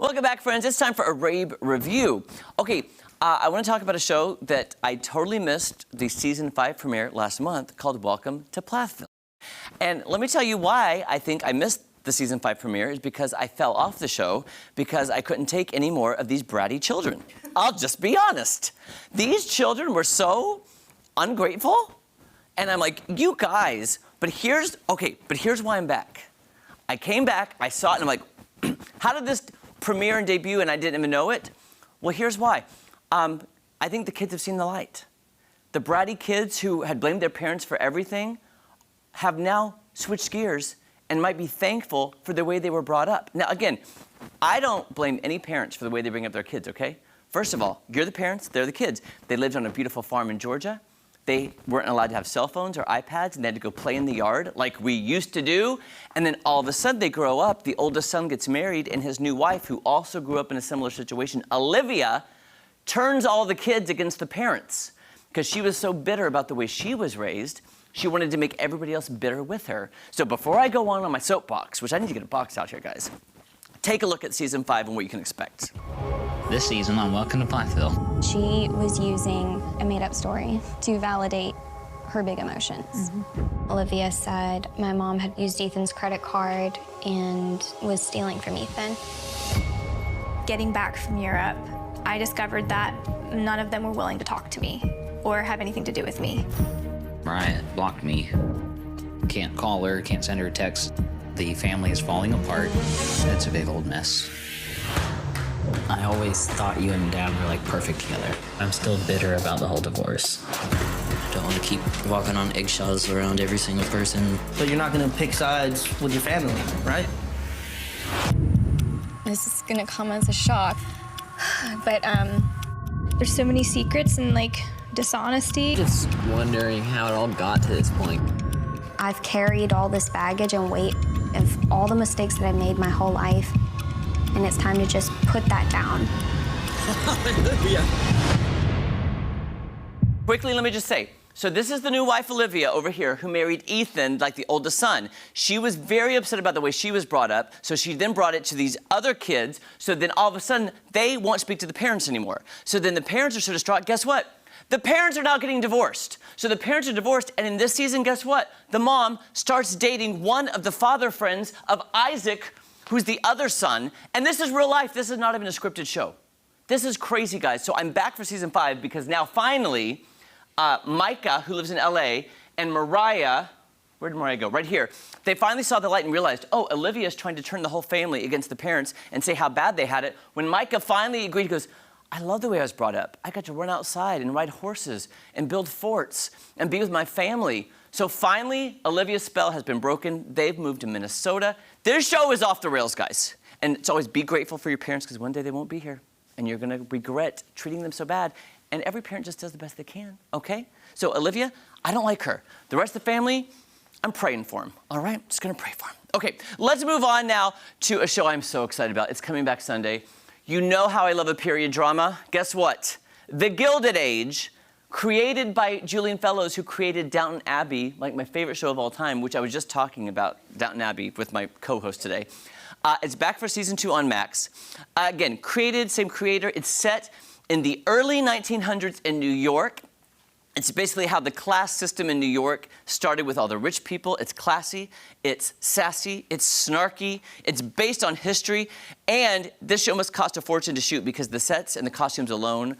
Welcome back, friends. It's time for a Rabe review. Okay, I want to talk about a show that I totally missed the season 5 premiere last month called Welcome to Plathville. And let me tell you why I think I missed the season 5 premiere is because I fell off the show because I couldn't take any more of these bratty children. I'll just be honest. These children were so ungrateful, and I'm like, you guys, but here's why I'm back. I came back, I saw it, and I'm like, how did this premiere and debut and I didn't even know it? Well, here's why. I think the kids have seen the light. The bratty kids who had blamed their parents for everything have now switched gears and might be thankful for the way they were brought up. Now, again, I don't blame any parents for the way they bring up their kids, okay? First of all, you're the parents, they're the kids. They lived on a beautiful farm in Georgia. They weren't allowed to have cell phones or iPads, and they had to go play in the yard like we used to do. And then all of a sudden they grow up, the oldest son gets married, and his new wife, who also grew up in a similar situation, Olivia, turns all the kids against the parents because she was so bitter about the way she was raised. She wanted to make everybody else bitter with her. So before I go on my soapbox, which I need to get a box out here, guys, take a look at season 5 and what you can expect. This season on Welcome to Plathville. She was using a made-up story to validate her big emotions. Olivia said my mom had used Ethan's credit card and was stealing from Ethan. Getting back from Europe, I discovered that none of them were willing to talk to me or have anything to do with me. Mariah blocked me. Can't call her, can't send her a text. The family is falling apart. It's a big old mess. I always thought you and Dad were like perfect together. I'm still bitter about the whole divorce. I don't want to keep walking on eggshells around every single person. But you're not gonna pick sides with your family, right? This is gonna come as a shock, but There's so many secrets and like dishonesty. Just wondering how it all got to this point. I've carried all this baggage and weight of all the mistakes that I've made my whole life, and it's time to just put that down. Hallelujah. Quickly, let me just say, so this is the new wife, Olivia, over here, who married Ethan, like the oldest son. She was very upset about the way she was brought up, so she then brought it to these other kids, so then all of a sudden, they won't speak to the parents anymore. So then the parents are so distraught, guess what? The parents are now getting divorced. So the parents are divorced, and in this season, guess what? The mom starts dating one of the father friends of Isaac, who's the other son, and this is real life. This is not even a scripted show. This is crazy, guys. So I'm back for season 5 because now finally, Micah, who lives in LA, and Mariah, where did Mariah go? Right here. They finally saw the light and realized, oh, Olivia's trying to turn the whole family against the parents and say how bad they had it. When Micah finally agreed, he goes, I love the way I was brought up. I got to run outside and ride horses and build forts and be with my family. So finally, Olivia's spell has been broken. They've moved to Minnesota. This show is off the rails, guys. And it's always be grateful for your parents because one day they won't be here and you're gonna regret treating them so bad. And every parent just does the best they can, okay? So Olivia, I don't like her. The rest of the family, I'm praying for them, all right? Just gonna pray for them. Okay, let's move on now to a show I'm so excited about. It's coming back Sunday. You know how I love a period drama. Guess what? The Gilded Age, created by Julian Fellows, who created Downton Abbey, like my favorite show of all time, which I was just talking about, Downton Abbey, with my co-host today. It's back for season 2 on Max. Again, created, same creator. It's set in the early 1900s in New York. It's basically how the class system in New York started with all the rich people. It's classy, it's sassy, it's snarky, it's based on history, and this show must cost a fortune to shoot because the sets and the costumes alone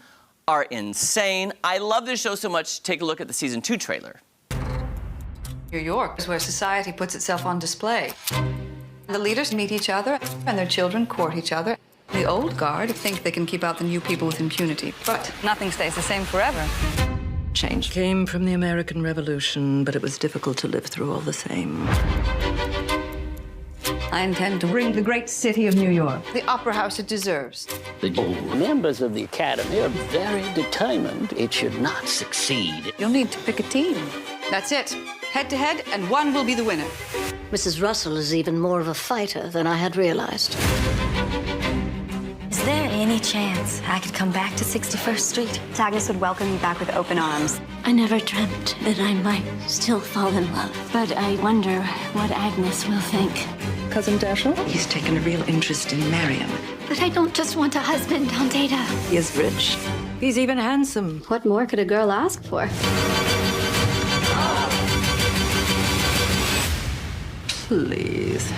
are insane. I love this show so much. Take a look at the season 2 trailer. New York is where society puts itself on display. The leaders meet each other, and their children court each other. The old guard think they can keep out the new people with impunity, but nothing stays the same forever. Change came from the American Revolution, but it was difficult to live through all the same. I intend to Bring the great city of New York. the opera house it deserves. The members of the Academy are very determined it should not succeed. You'll need to pick a team. That's it. Head to head, and one will be the winner. Mrs. Russell is even more of a fighter than I had realized. Is there any chance I could come back to 61st Street? Agnes would welcome you back with open arms. I never dreamt that I might still fall in love. But I wonder what Agnes will think. Cousin Dashiell? He's taken a real interest in Marion. But I don't just want a husband on Data. He is rich. He's even handsome. What more could a girl ask for? Please.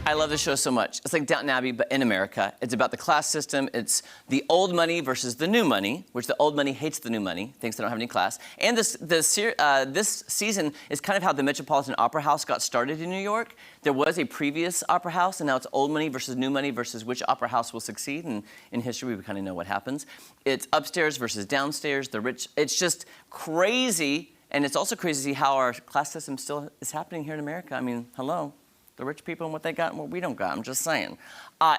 I love this show so much. It's like Downton Abbey, but in America. It's about the class system. It's the old money versus the new money, which the old money hates the new money, thinks they don't have any class. And this season is kind of how the Metropolitan Opera House got started in New York. There was a previous opera house, and now it's old money versus which opera house will succeed. And in history, we kind of know what happens. It's upstairs versus downstairs, the rich. It's just crazy. And it's also crazy to see how our class system still is happening here in America. I mean, hello. The rich people and what they got and what we don't got. I'm just saying.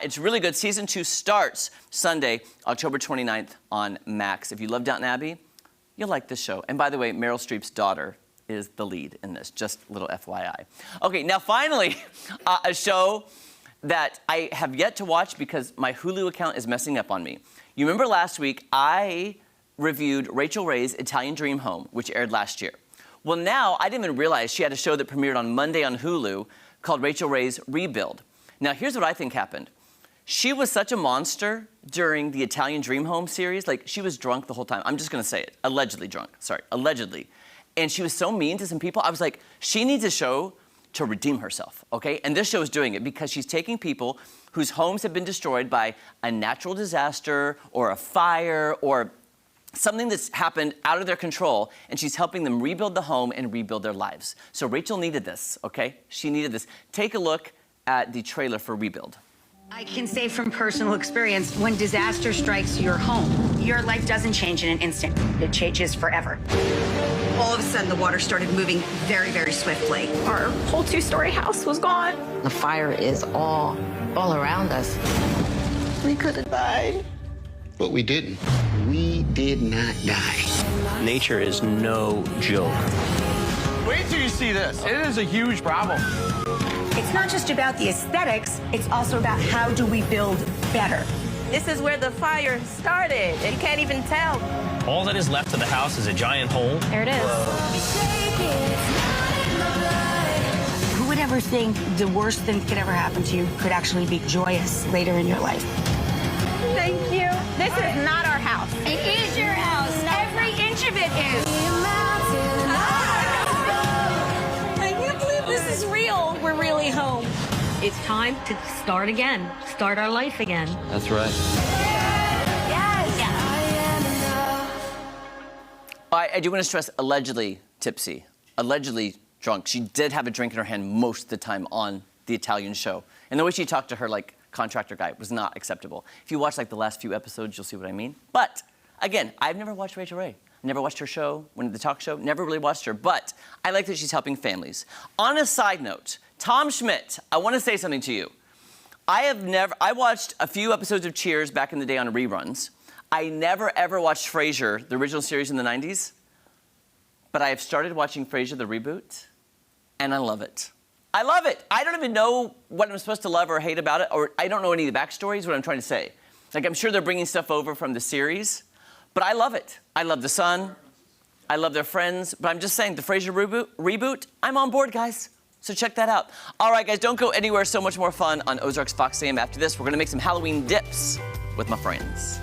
It's really good. Season 2 starts Sunday, October 29th on Max. If you love Downton Abbey, you'll like this show. And by the way, Meryl Streep's daughter is the lead in this. Just a little FYI. Okay, now finally, a show that I have yet to watch because my Hulu account is messing up on me. You remember last week, I reviewed Rachael Ray's Italian Dream Home, which aired last year. Well, now, I didn't even realize she had a show that premiered on Monday on Hulu called Rachael Ray's Rebuild. Now, here's what I think happened. She was such a monster during the Italian Dream Home series. Like, she was drunk the whole time. I'm just gonna say it. Allegedly drunk. Sorry, allegedly. And she was so mean to some people. I was like, she needs a show to redeem herself, okay? And this show is doing it because she's taking people whose homes have been destroyed by a natural disaster or a fire or something that's happened out of their control, and she's helping them rebuild the home and rebuild their lives. So Rachael needed this, okay? She needed this. Take a look at the trailer for Rebuild. I can say from personal experience, when disaster strikes your home, your life doesn't change in an instant. It changes forever. All of a sudden, the water started moving very, very swiftly. Our whole 2-story house was gone. The fire is all around us. We could have died. But we didn't. We did not die. Nature is no joke. Wait till you see this. It is a huge problem. It's not just about the aesthetics, it's also about how do we build better. This is where the fire started, and you can't even tell. All that is left of the house is a giant hole. There it is. Who would ever think the worst thing that could ever happen to you could actually be joyous later in your life? Thank you. This is not our house. It is your house. Every inch of it is. I can't believe this is real. We're really home. It's time to start again, start our life again. That's right. I do want to stress allegedly tipsy, allegedly drunk. She did have a drink in her hand most of the time on the Italian show. And the way she talked to her, like, contractor guy was not acceptable. If you watch, like, the last few episodes, you'll see what I mean. But, again, I've never watched Rachael Ray. Never watched her show, the talk show, never really watched her. But I like that she's helping families. On a side note, Tom Schmidt, I want to say something to you. I watched a few episodes of Cheers back in the day on reruns. I never, ever watched Frasier, the original series in the 90s. But I have started watching Frasier, the reboot, and I love it. I love it. I don't even know what I'm supposed to love or hate about it, or I don't know any of the backstory is what I'm trying to say. Like, I'm sure they're bringing stuff over from the series, but I love it. I love the son. I love their friends, but I'm just saying, the Frasier reboot, I'm on board, guys. So check that out. All right, guys, don't go anywhere. So much more fun on Ozarks Fox AM. After this, we're going to make some Halloween dips with my friends.